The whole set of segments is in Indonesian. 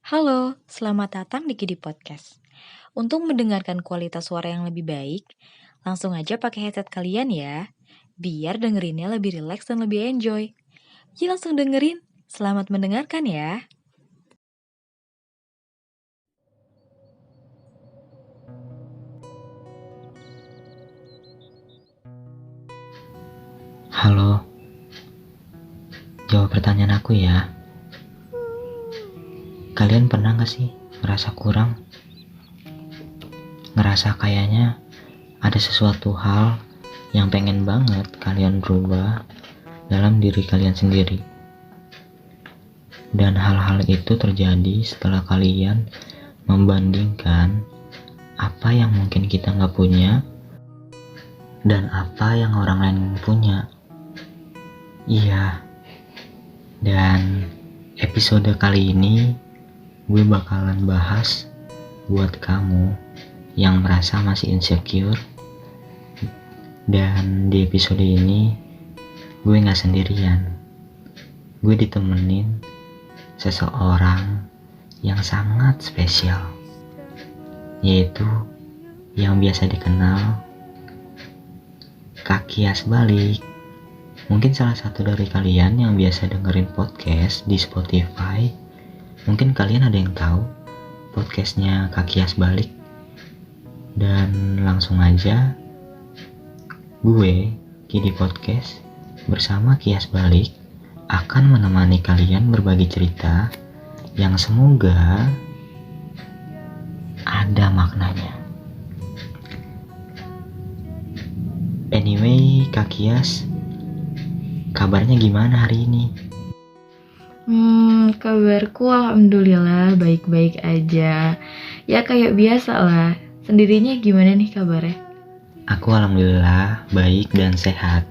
Halo, selamat datang di Kidi Podcast. Untuk mendengarkan kualitas suara yang lebih baik, langsung aja pakai headset kalian ya, biar dengerinnya lebih rileks dan lebih enjoy. Jadi langsung dengerin, selamat mendengarkan ya. Halo, jawab pertanyaan aku ya. Kalian pernah gak sih ngerasa kurang? Ngerasa kayaknya ada sesuatu hal yang pengen banget kalian rubah dalam diri kalian sendiri. Dan hal-hal itu terjadi setelah kalian membandingkan apa yang mungkin kita gak punya dan apa yang orang lain punya. Iya, dan episode kali ini gue bakalan bahas buat kamu yang merasa masih insecure. Dan di episode ini gue gak sendirian. Gue ditemenin seseorang yang sangat spesial, yaitu yang biasa dikenal Kak Kias Balik. Mungkin salah satu dari kalian yang biasa dengerin podcast di Spotify, mungkin kalian ada yang tahu podcastnya Kak Kias Balik. Dan langsung aja, gue, Kidi Podcast, bersama Kias Balik, akan menemani kalian berbagi cerita yang semoga ada maknanya. Anyway, Kak Kias, kabarnya gimana hari ini? Kabarku alhamdulillah baik-baik aja. Ya kayak biasa lah. Sendirinya gimana nih kabarnya? Aku alhamdulillah baik dan sehat.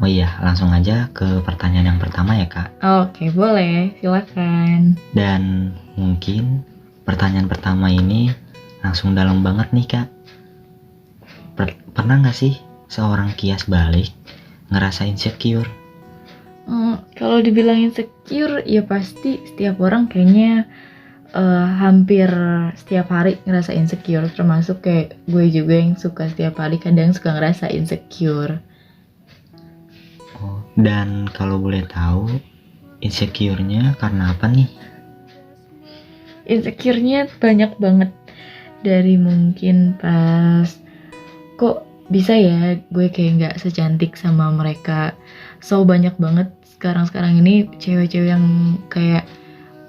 Oh iya, langsung aja ke pertanyaan yang pertama ya Kak. Oke, boleh, silakan. Dan mungkin pertanyaan pertama ini langsung dalam banget nih Kak. Pernah gak sih seorang Kias Balik ngerasa insecure? Kalau dibilang insecure, ya pasti setiap orang kayaknya hampir setiap hari ngerasa insecure. Termasuk kayak gue juga yang suka setiap hari kadang suka ngerasa insecure. Dan kalau boleh tahu, insecure-nya karena apa nih? Insecure-nya banyak banget. Dari mungkin pas kok bisa ya gue kayak gak secantik sama mereka. So banyak banget sekarang ini cewek-cewek yang kayak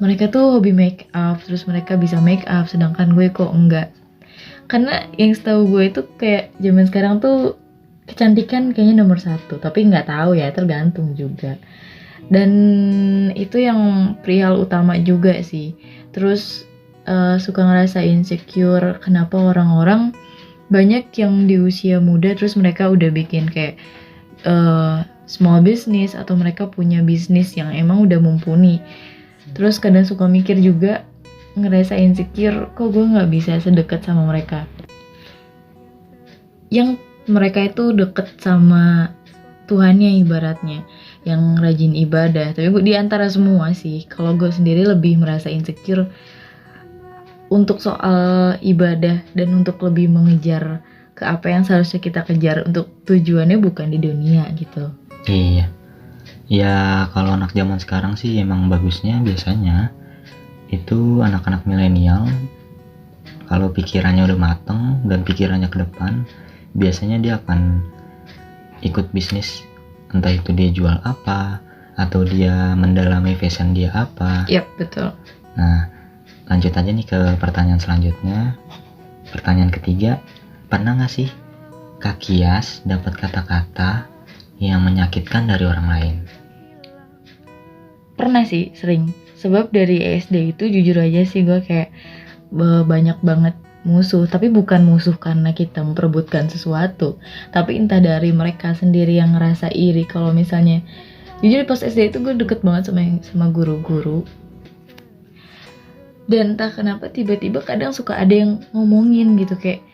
mereka tuh hobi make up, terus mereka bisa make up, sedangkan gue kok enggak. Karena yang setahu gue itu kayak zaman sekarang tuh kecantikan kayaknya nomor 1, tapi nggak tahu ya, tergantung juga. Dan itu yang perihal utama juga sih. Terus suka ngerasa insecure kenapa orang-orang banyak yang di usia muda terus mereka udah bikin kayak small business atau mereka punya bisnis yang emang udah mumpuni. Terus kadang suka mikir juga, ngerasa insecure, kok gue gak bisa sedekat sama mereka. Yang mereka itu deket sama Tuhannya ibaratnya, yang rajin ibadah. Tapi di antara semua sih, kalau gue sendiri lebih merasa insecure untuk soal ibadah dan untuk lebih mengejar ke apa yang seharusnya kita kejar, untuk tujuannya bukan di dunia gitu. Iya. Ya kalau anak zaman sekarang sih emang bagusnya biasanya itu anak-anak milenial kalau pikirannya udah mateng dan pikirannya ke depan, biasanya dia akan ikut bisnis, entah itu dia jual apa atau dia mendalami fashion dia apa. Yap, betul. Nah, lanjut aja nih ke pertanyaan selanjutnya. Pertanyaan ketiga, pernah gak sih Kak Kias dapat kata-kata yang menyakitkan dari orang lain? Pernah sih, sering. Sebab dari SD itu jujur aja sih gue kayak banyak banget musuh. Tapi bukan musuh karena kita memperebutkan sesuatu, tapi entah dari mereka sendiri yang ngerasa iri. Kalau misalnya, jujur pas SD itu gue deket banget sama guru-guru. Dan entah kenapa tiba-tiba kadang suka ada yang ngomongin gitu, kayak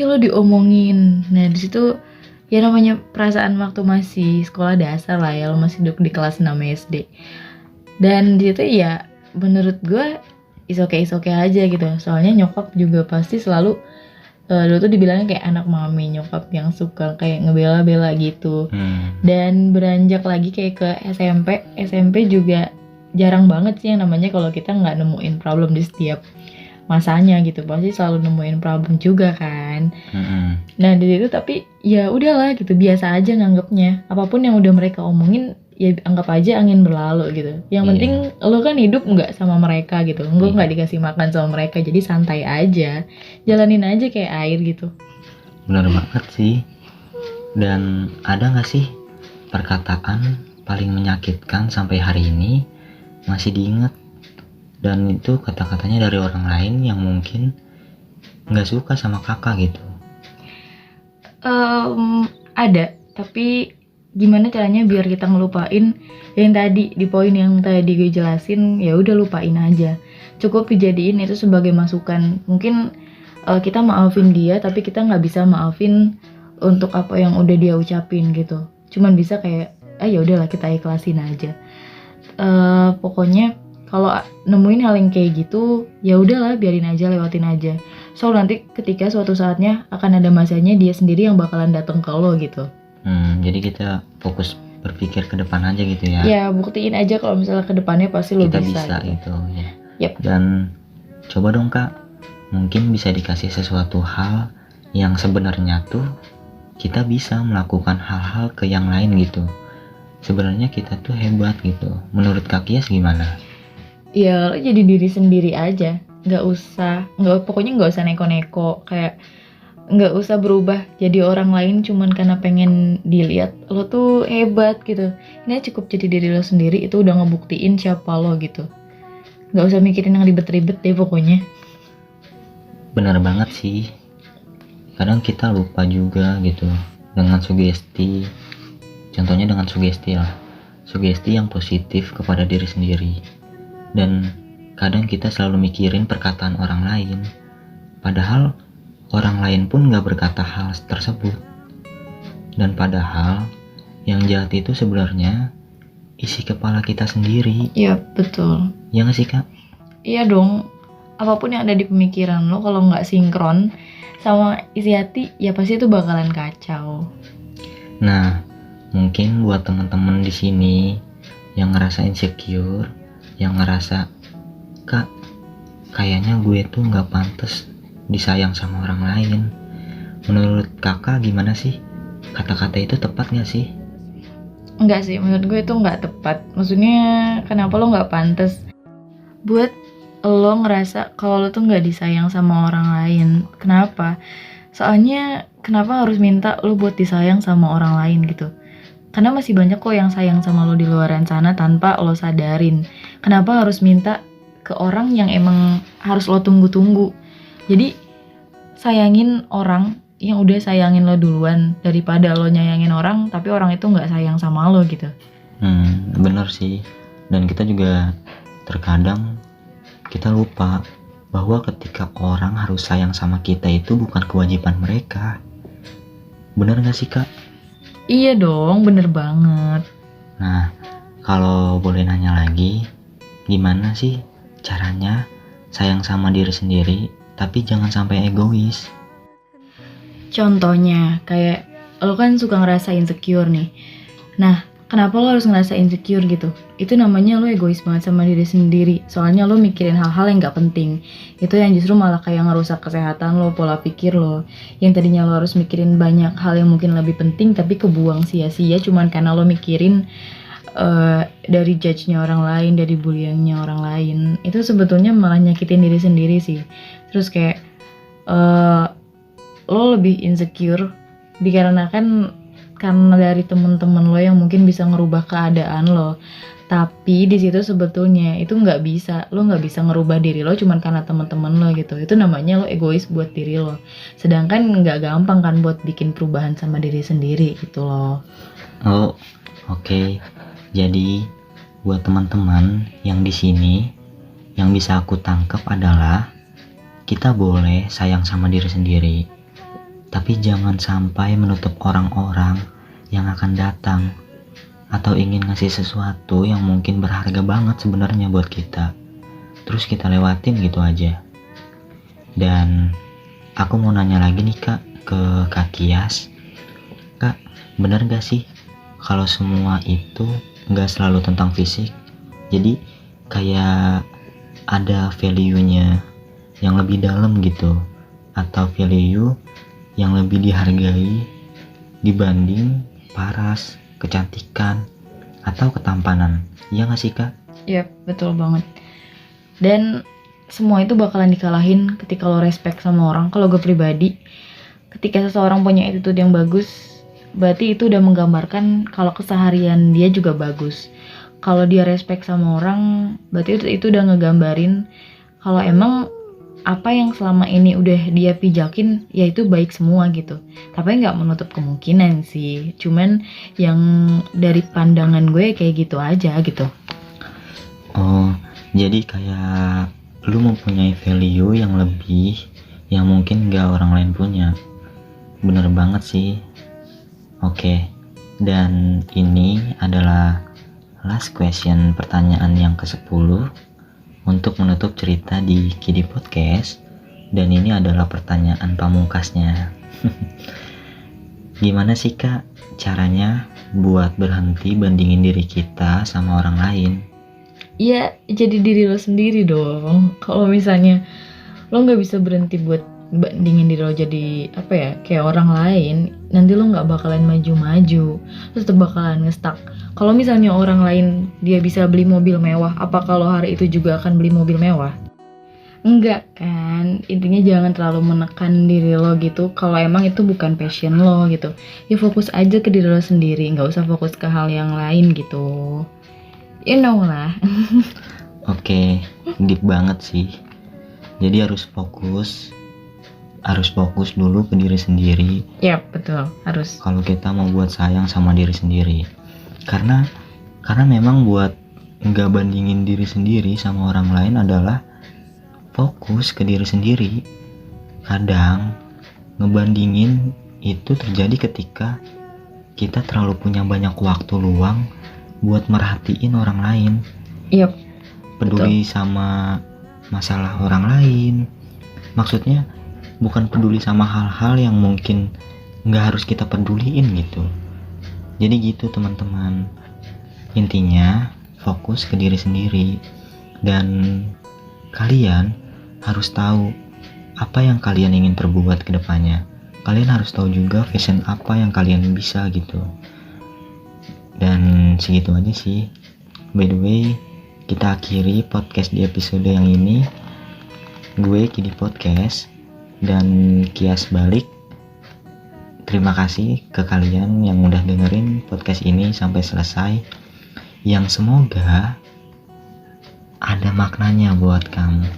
lo diomongin. Nah disitu ya namanya perasaan waktu masih sekolah dasar lah ya, lo masih duduk di kelas 6 SD. Dan di situ ya menurut gue is okay aja gitu. Soalnya nyokap juga pasti selalu dulu tuh dibilangnya kayak anak mami, nyokap yang suka kayak ngebela-bela gitu. Dan beranjak lagi kayak ke SMP juga jarang banget sih yang namanya kalau kita nggak nemuin problem di setiap masanya gitu, pasti selalu nemuin problem juga kan. Nah dari itu tapi ya udahlah gitu, biasa aja nganggapnya, apapun yang udah mereka omongin ya anggap aja angin berlalu gitu. Yang penting lo kan hidup nggak sama mereka gitu, lo nggak dikasih makan sama mereka, jadi santai aja, jalanin aja kayak air gitu. Benar banget sih. Dan ada nggak sih perkataan paling menyakitkan sampai hari ini masih diingat, dan itu kata-katanya dari orang lain yang mungkin nggak suka sama kakak gitu? Ada, tapi gimana caranya biar kita ngelupain yang tadi di poin yang tadi gue jelasin, ya udah lupain aja. Cukup dijadiin itu sebagai masukan. Mungkin kita maafin dia, tapi kita nggak bisa maafin untuk apa yang udah dia ucapin gitu. Cuman bisa kayak, ya udahlah kita ikhlasin aja. Pokoknya kalau nemuin hal yang kayak gitu, ya udahlah biarin aja, lewatin aja. So nanti ketika suatu saatnya akan ada masanya dia sendiri yang bakalan datang ke lo gitu. Jadi kita fokus berpikir ke depan aja gitu ya. Ya buktiin aja kalau misalnya ke depannya pasti lo kita bisa gitu ya. Yep. Dan coba dong kak, mungkin bisa dikasih sesuatu hal yang sebenarnya tuh kita bisa melakukan hal-hal ke yang lain gitu. Sebenarnya kita tuh hebat gitu. Menurut Kak Kias gimana? Ya lo jadi diri sendiri aja, pokoknya nggak usah neko-neko, kayak nggak usah berubah jadi orang lain cuman karena pengen dilihat lo tuh hebat gitu. Ini cukup jadi diri lo sendiri, itu udah ngebuktiin siapa lo gitu. Nggak usah mikirin yang ribet-ribet deh pokoknya. Benar banget sih. Kadang kita lupa juga gitu dengan sugesti. Contohnya dengan sugesti lah, sugesti yang positif kepada diri sendiri. Dan kadang kita selalu mikirin perkataan orang lain, padahal orang lain pun gak berkata hal tersebut. Dan padahal yang jahat itu sebenarnya isi kepala kita sendiri. Iya betul. Ya gak sih kak? Iya dong, apapun yang ada di pemikiran lo kalau gak sinkron sama isi hati, ya pasti itu bakalan kacau. Nah, mungkin buat teman-teman di sini yang ngerasa insecure, yang ngerasa kak kayaknya gue tuh nggak pantas disayang sama orang lain, menurut kakak gimana sih? Kata-kata itu tepat nggak sih? Enggak sih, menurut gue itu nggak tepat. Maksudnya kenapa lo nggak pantas buat lo ngerasa kalau lo tuh nggak disayang sama orang lain? Kenapa? Soalnya kenapa harus minta lo buat disayang sama orang lain gitu? Karena masih banyak kok yang sayang sama lo di luaran sana tanpa lo sadarin. Kenapa harus minta ke orang yang emang harus lo tunggu-tunggu? Jadi sayangin orang yang udah sayangin lo duluan daripada lo nyayangin orang tapi orang itu nggak sayang sama lo gitu. Bener sih. Dan kita juga terkadang kita lupa bahwa ketika orang harus sayang sama kita itu bukan kewajiban mereka. Bener gak sih kak? Iya dong, bener banget. Nah, kalau boleh nanya lagi, gimana sih caranya sayang sama diri sendiri tapi jangan sampai egois? Contohnya kayak lo kan suka ngerasa insecure nih. Nah, kenapa lo harus ngerasa insecure gitu? Itu namanya lo egois banget sama diri sendiri. Soalnya lo mikirin hal-hal yang gak penting. Itu yang justru malah kayak ngerusak kesehatan lo, pola pikir lo. Yang tadinya lo harus mikirin banyak hal yang mungkin lebih penting tapi kebuang sia-sia cuman karena lo mikirin dari judge-nya orang lain, dari bullying-nya orang lain. Itu sebetulnya malah nyakitin diri sendiri sih. Terus kayak lo lebih insecure dikarenakan karena dari temen-temen lo yang mungkin bisa ngerubah keadaan lo. Tapi di situ sebetulnya itu nggak bisa, lo nggak bisa ngerubah diri lo cuman karena temen-temen lo gitu. Itu namanya lo egois buat diri lo. Sedangkan nggak gampang kan buat bikin perubahan sama diri sendiri gitu loh. Oh, oke. Jadi buat teman-teman yang di sini, yang bisa aku tangkap adalah kita boleh sayang sama diri sendiri, tapi jangan sampai menutup orang-orang yang akan datang atau ingin ngasih sesuatu yang mungkin berharga banget sebenarnya buat kita. terus kita lewatin gitu aja. Dan aku mau nanya lagi nih Kak ke Kak Kias. Kak, bener gak sih kalau semua itu gak selalu tentang fisik? Jadi kayak ada value-nya yang lebih dalam gitu, atau value yang lebih dihargai dibanding paras, kecantikan, atau ketampanan. Iya gak sih Kak? Iya, betul banget. Dan semua itu bakalan dikalahin ketika lo respect sama orang. Kalau gue pribadi, ketika seseorang punya attitude yang bagus, berarti itu udah menggambarkan kalau keseharian dia juga bagus. Kalau dia respect sama orang, berarti itu udah ngegambarin kalau emang apa yang selama ini udah dia pijakin, ya itu baik semua gitu. Tapi nggak menutup kemungkinan sih. Cuman yang dari pandangan gue kayak gitu aja gitu. Oh, jadi kayak lu mempunyai value yang lebih yang mungkin gak orang lain punya. Bener banget sih. Oke, dan ini adalah last question, pertanyaan yang ke-10 untuk menutup cerita di Kidi Podcast. Dan ini adalah pertanyaan pamungkasnya. Gimana sih Kak caranya buat berhenti bandingin diri kita sama orang lain? Iya, jadi diri lo sendiri dong. Kalau misalnya lo nggak bisa berhenti buat bandingin diri lo jadi apa ya, kayak orang lain, nanti lo nggak bakalan maju-maju, terus tetap bakalan nge-stuck. Kalau misalnya orang lain dia bisa beli mobil mewah, apa kalau hari itu juga akan beli mobil mewah? Enggak kan, intinya jangan terlalu menekan diri lo gitu. Kalau emang itu bukan passion lo gitu, ya fokus aja ke diri lo sendiri, nggak usah fokus ke hal yang lain gitu. You know lah. Oke, deep banget sih. Jadi harus fokus dulu ke diri sendiri. Ya betul, harus. Kalau kita mau buat sayang sama diri sendiri, karena memang buat nggak bandingin diri sendiri sama orang lain adalah fokus ke diri sendiri. Kadang ngebandingin itu terjadi ketika kita terlalu punya banyak waktu luang buat merhatiin orang lain. Yep, peduli sama masalah orang lain. Maksudnya bukan peduli sama hal-hal yang mungkin nggak harus kita peduliin gitu. Jadi gitu teman-teman. Intinya fokus ke diri sendiri. Dan kalian harus tahu apa yang kalian ingin perbuat ke depannya. Kalian harus tahu juga fashion apa yang kalian bisa gitu. Dan segitu aja sih. By the way, kita akhiri podcast di episode yang ini. Gue Kidi Podcast dan Kias balik. Terima kasih ke kalian yang udah dengerin podcast ini sampai selesai. Yang semoga ada maknanya buat kamu.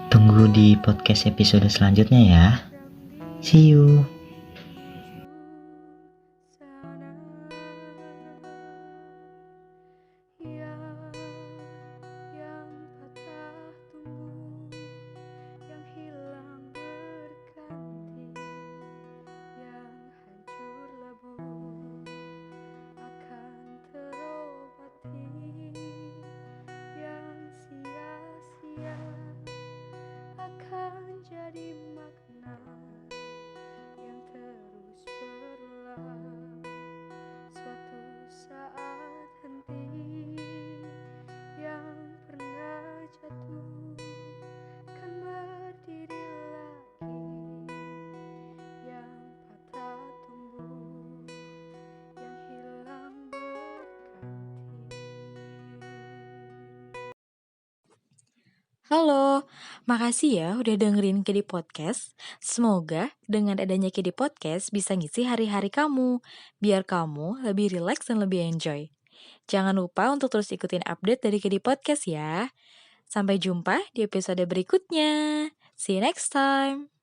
Tunggu di podcast episode selanjutnya ya. See you. Jadi makna yang terus berulang. Suatu saat henti yang pernah jatuh kan berdiri lagi, yang patah tumbuh, yang hilang berganti. Halo, makasih ya udah dengerin Kidi Podcast. Semoga dengan adanya Kidi Podcast bisa ngisi hari-hari kamu, biar kamu lebih rileks dan lebih enjoy. Jangan lupa untuk terus ikutin update dari Kidi Podcast ya. Sampai jumpa di episode berikutnya. See you next time.